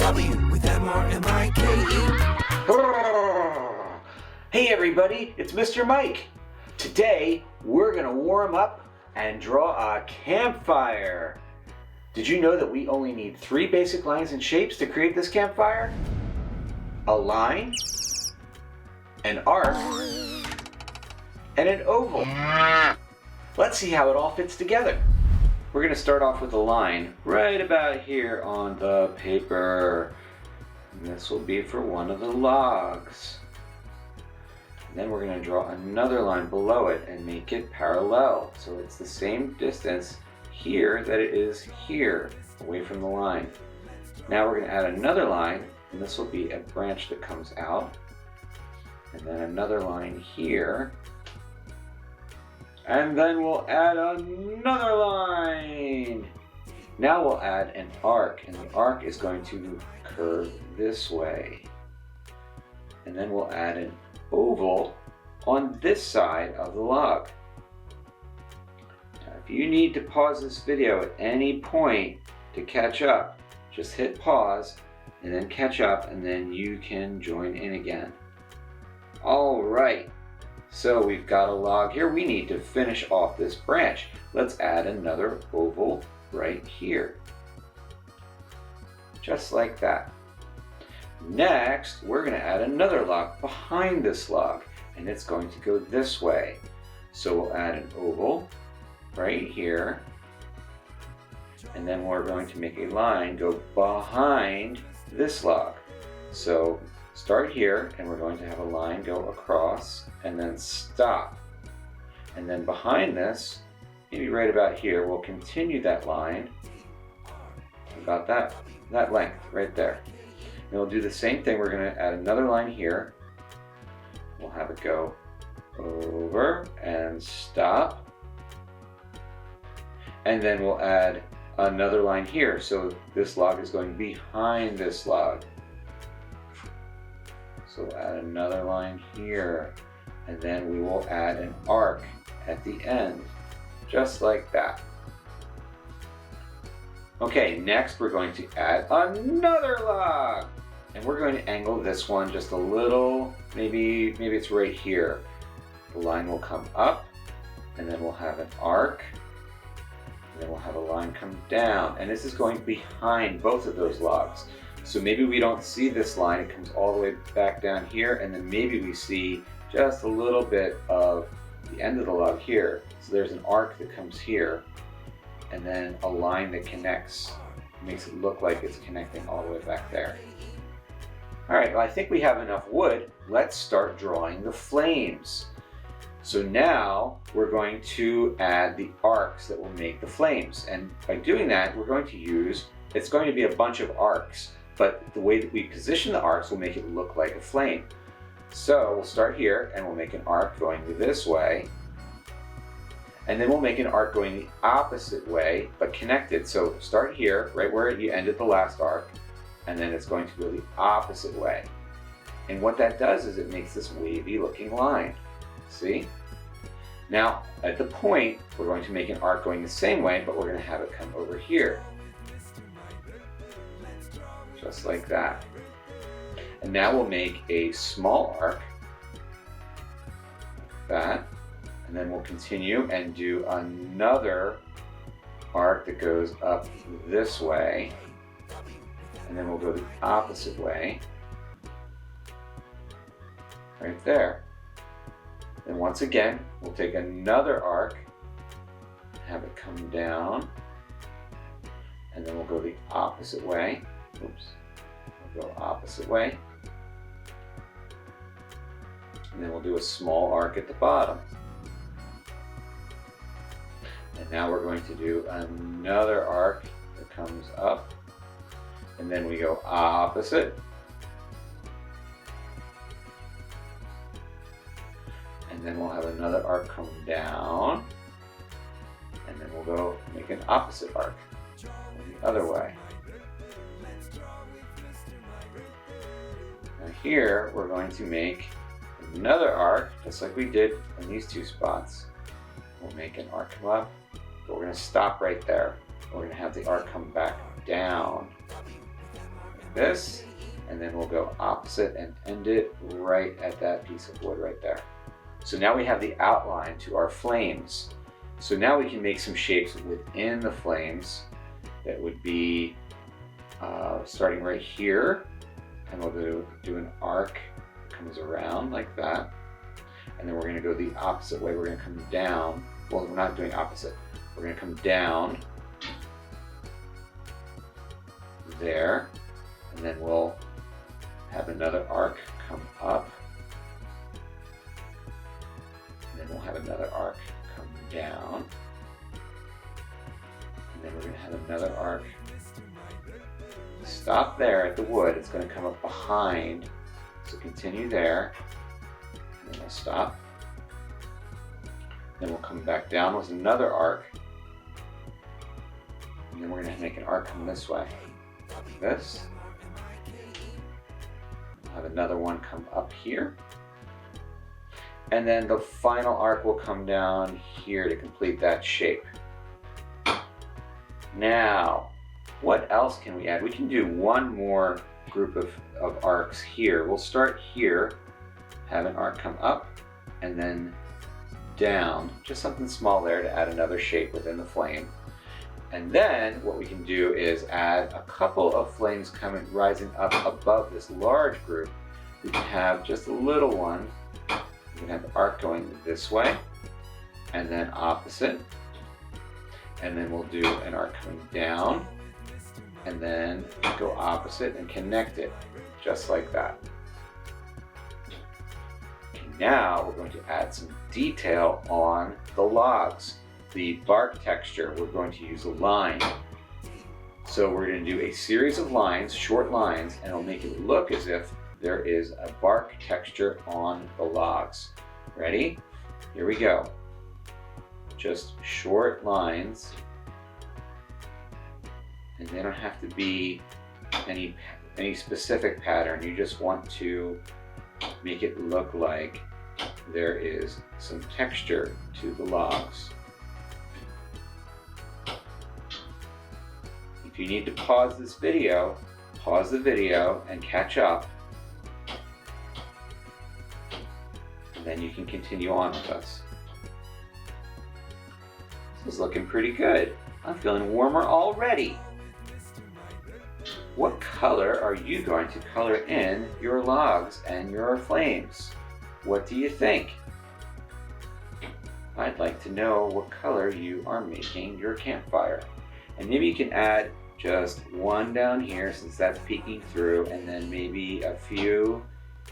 W with MRMIKE. Hey everybody, it's Mr. Mike. Today we're gonna warm up and draw a campfire. Did you know that we only need 3 basic lines and shapes to create this campfire? A line, an arc, and an oval. Let's see how it all fits together. We're gonna start off with a line right about here on the paper. And this will be for one of the logs. And then we're going to draw another line below it and make it parallel. So it's the same distance here that it is here, away from the line. Now we're going to add another line, and this will be a branch that comes out. And then another line here. And then we'll add another line. Now we'll add an arc, and the arc is going to curve this way. And then we'll add an oval on this side of the log. Now, if you need to pause this video at any point to catch up, just hit pause and then catch up, and then you can join in again. All right, so we've got a log here. We need to finish off this branch. Let's add another oval right here, just like that. Next, we're going to add another log behind this log, and it's going to go this way. So we'll add an oval right here, and then we're going to make a line go behind this log. So start here, and we're going to have a line go across and then stop. And then behind this, maybe right about here, we'll continue that line about that length right there. And we'll do the same thing. We're going to add another line here. We'll have it go over and stop. And then we'll add another line here. So this log is going behind this log. So we'll add another line here. And then we will add an arc at the end, just like that. Okay, next we're going to add another log. And we're going to angle this one just a little, maybe it's right here. The line will come up, and then we'll have an arc, and then we'll have a line come down. And this is going behind both of those logs. So maybe we don't see this line, it comes all the way back down here, and then maybe we see just a little bit of the end of the log here. So there's an arc that comes here, and then a line that connects, makes it look like it's connecting all the way back there. All right, well, I think we have enough wood. Let's start drawing the flames. So now we're going to add the arcs that will make the flames. And by doing that, we're going to use, it's going to be a bunch of arcs, but the way that we position the arcs will make it look like a flame. So we'll start here, and we'll make an arc going this way. And then we'll make an arc going the opposite way, but connected. So start here, right where you ended the last arc, and then it's going to go the opposite way. And what that does is it makes this wavy looking line. See? Now, at the point, we're going to make an arc going the same way, but we're going to have it come over here. Just like that. And now we'll make a small arc, like that. And then we'll continue and do another arc that goes up this way. And then we'll go the opposite way, right there. Then once again, we'll take another arc, have it come down, and then we'll go the opposite way. Oops, we'll go opposite way. And then we'll do a small arc at the bottom. And now we're going to do another arc that comes up. And then we go opposite. And then we'll have another arc come down. And then we'll go make an opposite arc the other way. Now here we're going to make another arc, just like we did in these two spots. We'll make an arc come up, but we're going to stop right there. We're going to have the arc come back down. this, and then we'll go opposite and end it right at that piece of wood right there. So now we have the outline to our flames. So now we can make some shapes within the flames that would be starting right here, and we'll do an arc that comes around like that. And then we're going to go the opposite way. We're going to come down. Well, we're not doing opposite. We're going to come down there, and then we'll have another arc come up, and then we'll have another arc come down, and then we're going to have another arc stop there at the wood. It's going to come up behind, so continue there, and then we'll stop. Then we'll come back down with another arc, and then we're going to make an arc come this way, like this. We'll have another one come up here, and then the final arc will come down here to complete that shape. Now, what else can we add? We can do one more group of arcs here. We'll start here, have an arc come up, and then down, just something small there to add another shape within the flame. And then what we can do is add a couple of flames rising up above this large group. We can have just a little one. We can have the arc going this way, and then opposite. And then we'll do an arc coming down, and then go opposite and connect it, just like that. Okay, now we're going to add some detail on the logs. The bark texture, we're going to use a line. So we're going to do a series of lines, short lines, and it'll make it look as if there is a bark texture on the logs. Ready? Here we go. Just short lines. And they don't have to be any specific pattern. You just want to make it look like there is some texture to the logs. If you need to pause this video, pause the video and catch up. And then you can continue on with us. This is looking pretty good. I'm feeling warmer already. What color are you going to color in your logs and your flames? What do you think? I'd like to know what color you are making your campfire. And maybe you can add just one down here since that's peeking through, and then maybe a few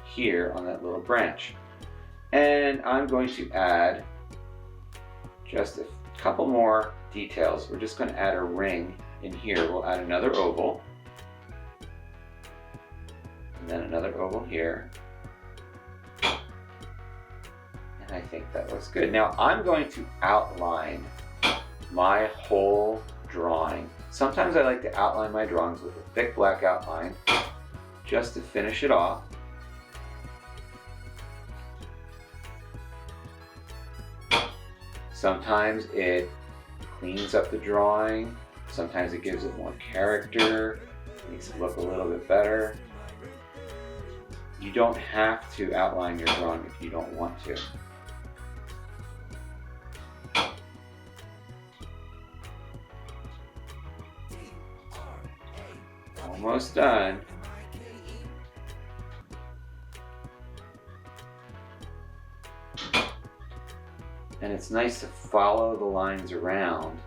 here on that little branch. And I'm going to add just a couple more details. We're just going to add a ring in here. We'll add another oval, and then another oval here. And I think that looks good. Now I'm going to outline my whole drawing. Sometimes I like to outline my drawings with a thick black outline just to finish it off. Sometimes it cleans up the drawing. Sometimes it gives it more character, makes it look a little bit better. You don't have to outline your drawing if you don't want to. Almost done. And it's nice to follow the lines around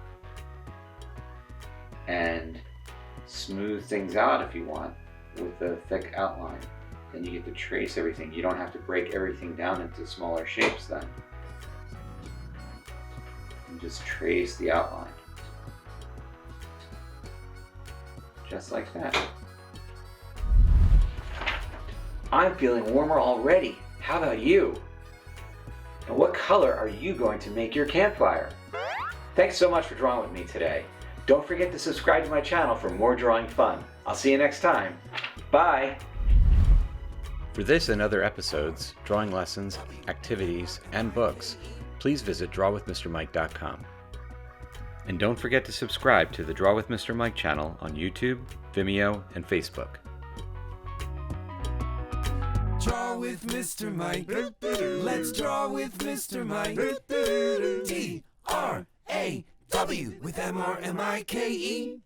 and smooth things out if you want with the thick outline. Then you get to trace everything. You don't have to break everything down into smaller shapes then. And just trace the outline. Just like that. I'm feeling warmer already. How about you? And what color are you going to make your campfire? Thanks so much for drawing with me today. Don't forget to subscribe to my channel for more drawing fun. I'll see you next time. Bye! For this and other episodes, drawing lessons, activities, and books, please visit drawwithmrmike.com. And don't forget to subscribe to the Draw with Mr. Mike channel on YouTube, Vimeo, and Facebook. Draw with Mr. Mike. Let's draw with Mr. Mike. D-R-A-W with M-R-M-I-K-E.